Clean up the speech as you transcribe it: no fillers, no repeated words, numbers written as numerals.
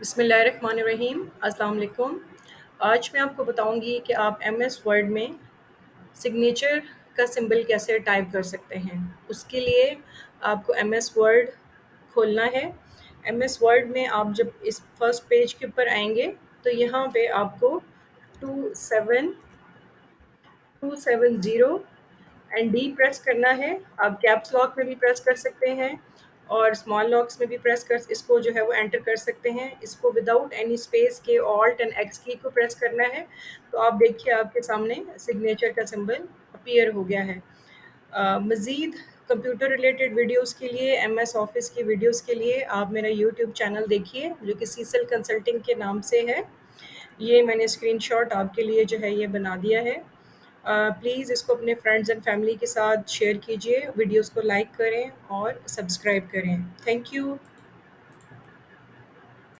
बिस्मिल्लाहिर्रहमानिर्रहीम। अस्सलाम वालेकुम। आज मैं आपको बताऊंगी कि आप एम एस वर्ड में सिग्नेचर का सिंबल कैसे टाइप कर सकते हैं। उसके लिए आपको एम एस वर्ड खोलना है। एम एस वर्ड में आप जब इस फर्स्ट पेज के ऊपर आएंगे तो यहाँ पे आपको 270 एंड डी प्रेस करना है। आप कैप्स लॉक में भी प्रेस कर सकते हैं और स्मॉल लॉक्स में भी प्रेस कर इसको जो है वो एंटर कर सकते हैं। इसको विदाउट एनी स्पेस के ऑल्ट एंड एक्स की को प्रेस करना है तो आप देखिए आपके सामने सिग्नेचर का सिंबल अपीयर हो गया है। मज़ीद कंप्यूटर रिलेटेड वीडियोस के लिए एम एस ऑफिस की वीडियोस के लिए आप मेरा यूट्यूब चैनल देखिए जो कि सीसल कंसल्टिंग के नाम से है। ये मैंने स्क्रीनशॉट आपके लिए जो है ये बना दिया है। प्लीज़ इसको अपने फ्रेंड्स एंड फैमिली के साथ शेयर कीजिए, वीडियोस को लाइक करें और सब्सक्राइब करें। Thank you.